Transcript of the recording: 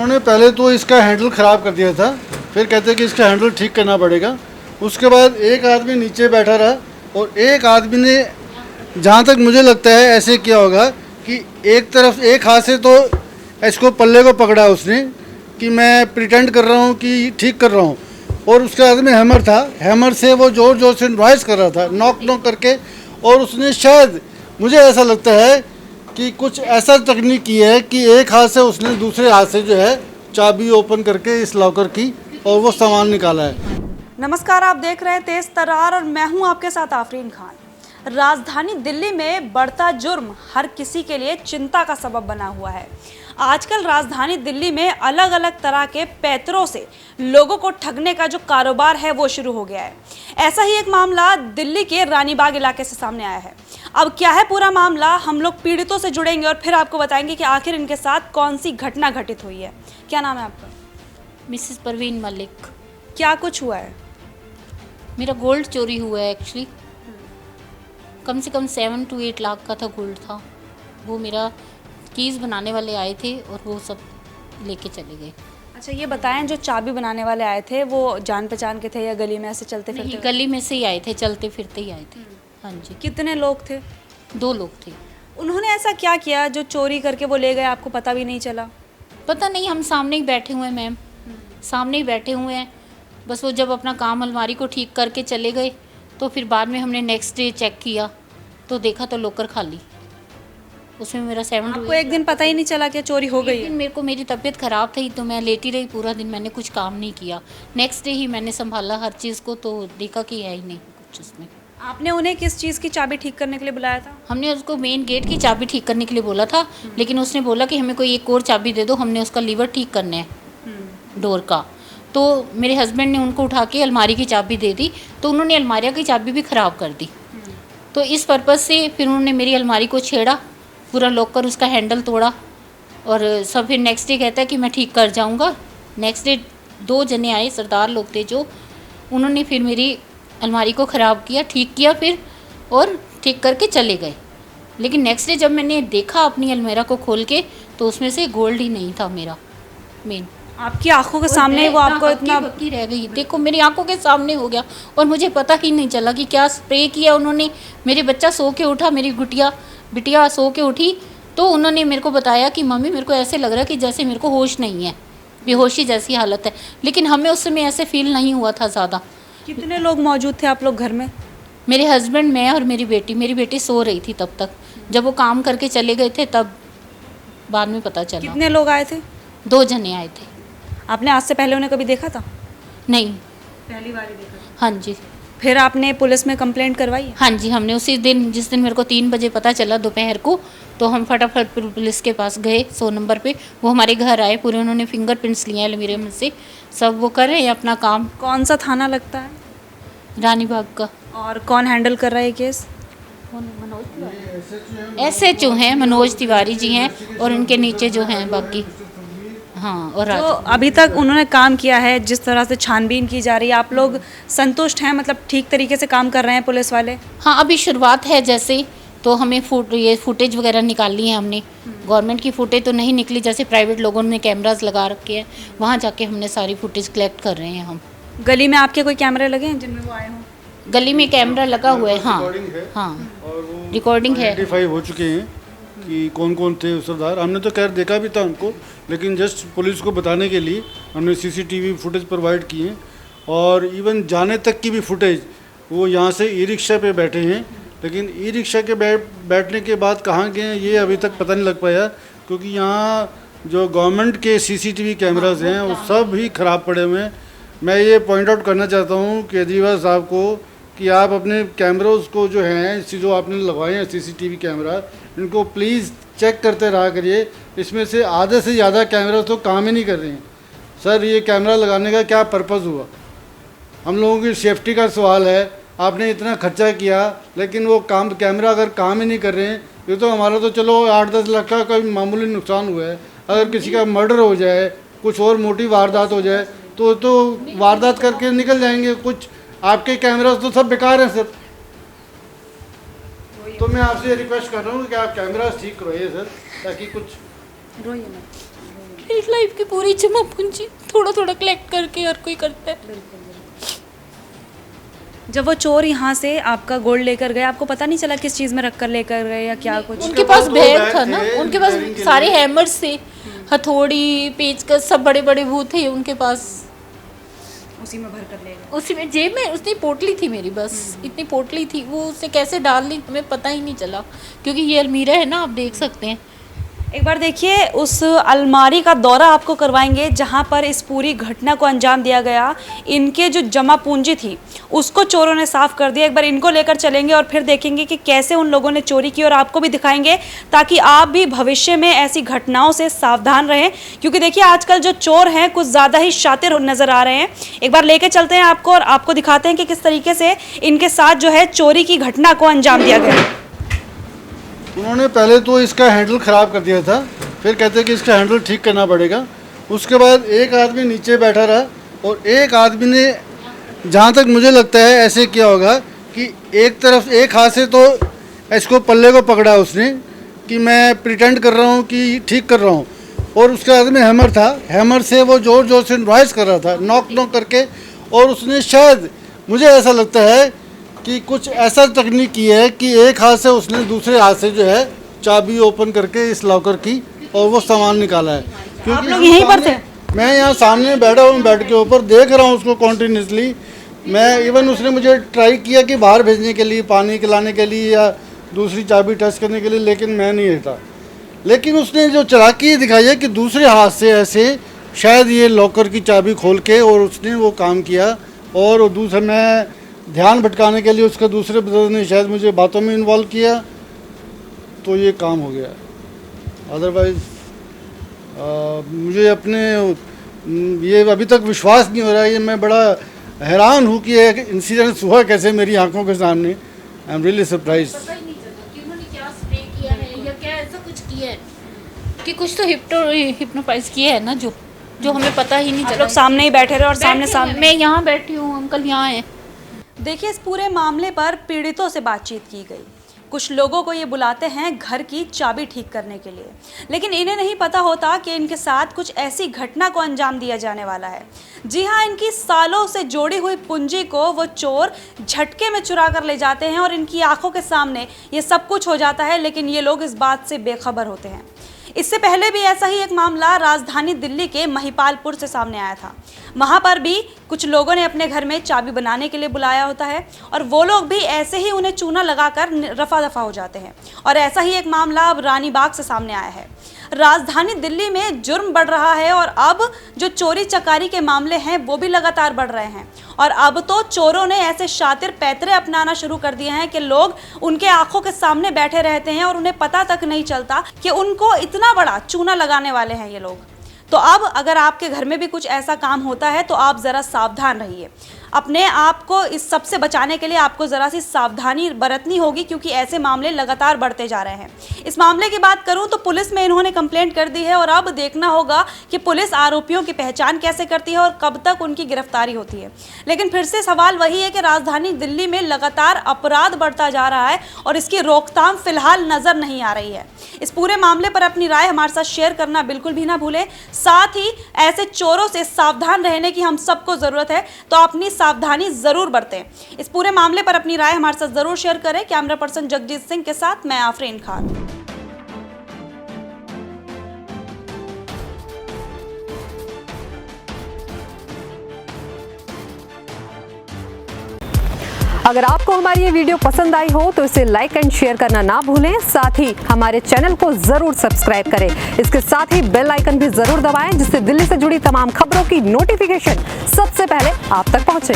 उन्होंने पहले तो इसका हैंडल ख़राब कर दिया था, फिर कहते कि इसका हैंडल ठीक करना पड़ेगा। उसके बाद एक आदमी नीचे बैठा रहा और एक आदमी ने, जहाँ तक मुझे लगता है ऐसे किया होगा कि एक तरफ एक हाथ से तो इसको पल्ले को पकड़ा उसने कि मैं प्रिटेंड कर रहा हूँ कि ठीक कर रहा हूँ, और उसके हाथ में हैमर था, हैमर से वो जोर जोर से नॉइस कर रहा था, नॉक नॉक करके। और उसने शायद, मुझे ऐसा लगता है कि कुछ ऐसा तकनीक की है कि एक हाथ से उसने दूसरे हाथ से जो है चाबी ओपन करके इस लॉकर की और वो सामान निकाला है। नमस्कार, आप देख रहे हैं तेज तर्रार और मैं हूं आपके साथ आफरीन खान। राजधानी दिल्ली में बढ़ता जुर्म हर किसी के लिए चिंता का सबब बना हुआ है। आजकल राजधानी दिल्ली में अलग अलग तरह के पैतरों से लोगों को ठगने का जो कारोबार है वो शुरू हो गया है। ऐसा ही एक मामला दिल्ली के रानीबाग इलाके से सामने आया है। अब क्या है पूरा मामला, हम लोग पीड़ितों से जुड़ेंगे और फिर आपको बताएंगे कि आखिर इनके साथ कौन सी घटना घटित हुई है। क्या नाम है आपका? मिसेस परवीन मलिक। क्या कुछ हुआ है? मेरा गोल्ड चोरी हुआ है एक्चुअली। कम से कम 7 to 8 लाख का था गोल्ड था। वो मेरा कीज़ बनाने वाले आए थे और वो सब लेके चले गए। अच्छा, ये बताएं, जो चाबी बनाने वाले आए थे वो जान पहचान के थे या गली में ऐसे चलते नहीं, फिरते? गली में से ही आए थे, चलते फिरते ही आए थे। हाँ जी। कितने लोग थे? 2 लोग थे। उन्होंने ऐसा क्या किया जो चोरी करके वो ले गए, आपको पता भी नहीं चला? पता नहीं, हम सामने ही बैठे हुए हैं मैम, सामने ही बैठे हुए हैं। बस वो जब अपना काम अलमारी को ठीक करके चले गए तो फिर बाद में हमने नेक्स्ट डे चेक किया तो देखा तो लॉकर खाली, उसमें मेरा 7 to 8। आपको एक दिन पता ही नहीं चला कि चोरी हो गई है? मेरे को, मेरी तबीयत ख़राब थी तो मैं लेटी रही पूरा दिन, मैंने कुछ काम नहीं किया। नेक्स्ट डे ही मैंने संभाला हर चीज़ को तो देखा कि है ही नहीं कुछ उसमें। आपने उन्हें किस चीज़ की चाबी ठीक करने के लिए बुलाया था? हमने उसको मेन गेट की चाबी ठीक करने के लिए बोला था, लेकिन उसने बोला कि हमें कोई एक और चाबी दे दो, हमने उसका लीवर ठीक करना है डोर का। तो मेरे हस्बैंड ने उनको उठा के अलमारी की चाबी दे दी तो उन्होंने अलमारी की चाबी भी ख़राब कर दी। तो इस पर्पज़ से फिर उन्होंने मेरी अलमारी को छेड़ा, पूरा लॉकर उसका हैंडल तोड़ा और सब। फिर नेक्स्ट डे कहता है कि मैं ठीक कर जाऊंगा। नेक्स्ट डे 2 जने आए, सरदार लोग थे जो, उन्होंने फिर मेरी अलमारी को ख़राब किया, ठीक किया फिर और ठीक करके चले गए। लेकिन नेक्स्ट डे जब मैंने देखा अपनी अलमीरा को खोल के तो उसमें से गोल्ड ही नहीं था मेरा मेन। आपकी आंखों के सामने वो आपको इतना बक्की रह गई, देखो मेरी आंखों के सामने हो गया और मुझे पता ही नहीं चला कि क्या स्प्रे किया उन्होंने। मेरे बच्चा सो के उठा, मेरी बिटिया सो के उठी तो उन्होंने मेरे को बताया कि मम्मी मेरे को ऐसे लग रहा है कि जैसे मेरे को होश नहीं है, बेहोशी जैसी हालत है। लेकिन हमें उस समय ऐसे फील नहीं हुआ था ज़्यादा। कितने लोग मौजूद थे आप लोग घर में? मेरे हस्बैंड, मैं और मेरी बेटी सो रही थी तब तक। जब वो काम करके चले गए थे तब बाद में पता चला। कितने लोग आए थे? 2 जने आए थे। आपने आज से पहले उन्हें कभी देखा था? नहीं। पहली बार ही देखा। हाँ जी। फिर आपने पुलिस में कंप्लेंट करवाई? हाँ जी, हमने उसी दिन, जिस दिन मेरे को 3 बजे पता चला दोपहर को, तो हम फटाफट पुलिस के पास गए 100 नंबर पे। वो हमारे घर आए, पूरे उन्होंने फिंगरप्रिंट्स लिए अलमीरे में से, सब वो कर रहे हैं अपना काम। कौन सा थाना लगता है? रानीबाग का। और कौन हैंडल कर रहा है ये केस? SHO हैं, मनोज तिवारी जी हैं और उनके नीचे जो हैं बाकी। हाँ, और तो अभी तक उन्होंने काम किया है, जिस तरह से छानबीन की जा रही है, आप लोग संतुष्ट हैं? मतलब ठीक तरीके से काम कर रहे हैं पुलिस वाले? हाँ, अभी शुरुआत है जैसे, तो हमें ये फुटेज वगैरह निकाली है हमने। गवर्नमेंट की फुटेज तो नहीं निकली, जैसे प्राइवेट लोगों ने कैमरास लगा रखे हैं, वहाँ जाके हमने सारी फुटेज कलेक्ट कर रहे हैं हम। गली में आपके कोई कैमरे लगे हैं जिनमें वो आए हों? गली में कैमरा लगा हुआ है। हाँ हाँ, रिकॉर्डिंग है। आइडेंटिफाई हो चुके हैं कि कौन कौन थे सरदार। हमने तो खैर देखा भी था उनको, लेकिन जस्ट पुलिस को बताने के लिए हमने CCTV फुटेज प्रोवाइड किए हैं। और इवन जाने तक की भी फुटेज, वो यहाँ से ई-रिक्शा पे बैठे हैं, लेकिन ई-रिक्शा के बैठने के बाद कहाँ गए हैं ये अभी तक पता नहीं लग पाया, क्योंकि यहाँ जो गवर्नमेंट के CCTV कैमराज हैं वो सब ही ख़राब पड़े हुए हैं। मैं ये पॉइंट आउट करना चाहता हूँ केजरीवाल साहब को कि आप अपने कैमरोज को जो हैं, जो आपने लगवाए हैं CCTV कैमरा, इनको प्लीज़ चेक करते रहा करिए। इसमें से आधे से ज़्यादा कैमरा तो काम ही नहीं कर रहे हैं। सर, ये कैमरा लगाने का क्या पर्पज़ हुआ? हम लोगों की सेफ्टी का सवाल है। आपने इतना खर्चा किया, लेकिन वो कैमरा अगर काम ही नहीं कर रहे हैं, ये तो हमारा तो चलो 8-10 लाख का कोई मामूली नुकसान हुआ है। अगर किसी का मर्डर हो जाए, कुछ और मोटी वारदात हो जाए तो वारदात करके निकल जाएंगे। कुछ आपके कैमरास तो सब बेकार हैं सर। तो मैं आपसे रिक्वेस्ट कर रहा हूँ कि आप कैमरास ठीक करवाइए सर, ताकि कुछ मेरी लाइफ की पूरी जमा पूंजी थोड़ा थोड़ा कलेक्ट करके हर कोई करता है। जब वो चोर यहाँ से आपका गोल्ड लेकर गए, आपको पता नहीं चला किस चीज़ में रख कर लेकर गए या क्या कुछ? उनके पास दो बैग बैग था ना, थे, उनके पास रिपेयरिंग के सारे लिए। हैमर्स थे, हथौड़ी, पेचकस, सब बड़े बड़े वो थे उनके पास। उसी में भर कर ले गए। उसी में जेब में उतनी पोटली थी मेरी, बस इतनी पोटली थी, वो उसने कैसे डाल ली हमें पता ही नहीं चला, क्योंकि ये अलमीरा है ना, आप देख सकते हैं। एक बार देखिए, उस अलमारी का दौरा आपको करवाएंगे जहां पर इस पूरी घटना को अंजाम दिया गया। इनके जो जमा पूंजी थी उसको चोरों ने साफ कर दिया। एक बार इनको लेकर चलेंगे और फिर देखेंगे कि कैसे उन लोगों ने चोरी की, और आपको भी दिखाएंगे ताकि आप भी भविष्य में ऐसी घटनाओं से सावधान रहें। क्योंकि देखिए, आजकल जो चोर हैं कुछ ज़्यादा ही शातिर नज़र आ रहे हैं। एक बार लेके चलते हैं आपको और आपको दिखाते हैं कि किस तरीके से इनके साथ जो है चोरी की घटना को अंजाम दिया गया। उन्होंने पहले तो इसका हैंडल ख़राब कर दिया था, फिर कहते कि इसका हैंडल ठीक करना पड़ेगा। उसके बाद एक आदमी नीचे बैठा रहा और एक आदमी ने, जहाँ तक मुझे लगता है, ऐसे किया होगा कि एक तरफ एक हाथ से तो इसको पल्ले को पकड़ा उसने कि मैं प्रिटेंड कर रहा हूँ कि ठीक कर रहा हूँ, और उसके हाथ में हैमर था। हैमर से वो ज़ोर ज़ोर से नॉइस कर रहा था, नॉक नॉक करके। और उसने शायद, मुझे ऐसा लगता है कि कुछ ऐसा तकनीक की है कि एक हाथ से उसने दूसरे हाथ से जो है चाबी ओपन करके इस लॉकर की और वो सामान निकाला है। आप लोग यहीं पर थे? मैं यहाँ सामने बैठा हूँ, बेड के ऊपर देख रहा हूँ उसको कॉन्टीन्यूसली। मैं इवन उसने मुझे ट्राई किया कि बाहर भेजने के लिए, पानी खिलाने के लिए या दूसरी चाबी टच करने के लिए, लेकिन मैं नहीं हटा। लेकिन उसने जो चालाकी दिखाई है कि दूसरे हाथ से ऐसे शायद ये लॉकर की चाबी खोल के और उसने वो काम किया। और दूसरा, मैं ध्यान भटकाने के लिए उसके दूसरे ब्रदर ने शायद मुझे बातों में इन्वॉल्व किया, तो ये काम हो गया। अदरवाइज़ मुझे अपने ये अभी तक विश्वास नहीं हो रहा है। ये मैं बड़ा हैरान हूँ कि एक इंसिडेंस हुआ कैसे मेरी आंखों के सामने। I am really surprise. पता ही नहीं चला कि उन्होंने क्या स्प्रे किया है या क्या ऐसा कुछ किया है कि कुछ तो हिप्नोटाइज किया है ना, जो हमें पता ही नहीं आप चला। लोग सामने ही बैठे रहे और सामने बैठे हैं, सामने। मैं यहाँ बैठी हूँ, अंकल यहाँ है। देखिए, इस पूरे मामले पर पीड़ितों से बातचीत की गई। कुछ लोगों को ये बुलाते हैं घर की चाबी ठीक करने के लिए, लेकिन इन्हें नहीं पता होता कि इनके साथ कुछ ऐसी घटना को अंजाम दिया जाने वाला है। जी हाँ, इनकी सालों से जोड़ी हुई पूंजी को वो चोर झटके में चुरा कर ले जाते हैं और इनकी आंखों के सामने ये सब कुछ हो जाता है, लेकिन ये लोग इस बात से बेखबर होते हैं। इससे पहले भी ऐसा ही एक मामला राजधानी दिल्ली के महिपालपुर से सामने आया था। वहाँ पर भी कुछ लोगों ने अपने घर में चाबी बनाने के लिए बुलाया होता है और वो लोग भी ऐसे ही उन्हें चूना लगाकर रफा दफा हो जाते हैं। और ऐसा ही एक मामला अब रानीबाग से सामने आया है। राजधानी दिल्ली में जुर्म बढ़ रहा है और अब जो चोरी चकारी के मामले हैं वो भी लगातार बढ़ रहे हैं। और अब तो चोरों ने ऐसे शातिर पैतरे अपनाना शुरू कर दिए हैं कि लोग उनके आंखों के सामने बैठे रहते हैं और उन्हें पता तक नहीं चलता कि उनको इतना बड़ा चूना लगाने वाले हैं ये लोग। तो अब अगर आपके घर में भी कुछ ऐसा काम होता है तो आप ज़रा सावधान रहिए। अपने आप को इस सब से बचाने के लिए आपको ज़रा सी सावधानी बरतनी होगी, क्योंकि ऐसे मामले लगातार बढ़ते जा रहे हैं। इस मामले की बात करूं तो पुलिस में इन्होंने कंप्लेंट कर दी है और अब देखना होगा कि पुलिस आरोपियों की पहचान कैसे करती है और कब तक उनकी गिरफ्तारी होती है। लेकिन फिर से सवाल वही है कि राजधानी दिल्ली में लगातार अपराध बढ़ता जा रहा है और इसकी रोकथाम फिलहाल नज़र नहीं आ रही है। इस पूरे मामले पर अपनी राय हमारे साथ शेयर करना बिल्कुल भी ना भूलें। साथ ही ऐसे चोरों से सावधान रहने की हम सबको ज़रूरत है, तो अपनी सावधानी ज़रूर बरतें। इस पूरे मामले पर अपनी राय हमारे साथ ज़रूर शेयर करें। कैमरा पर्सन जगजीत सिंह के साथ मैं आफरीन खान। अगर आपको हमारी ये वीडियो पसंद आई हो तो इसे लाइक एंड शेयर करना ना भूलें। साथ ही हमारे चैनल को जरूर सब्सक्राइब करें। इसके साथ ही बेल आइकन भी जरूर दबाएं, जिससे दिल्ली से जुड़ी तमाम खबरों की नोटिफिकेशन सबसे पहले आप तक पहुंचे।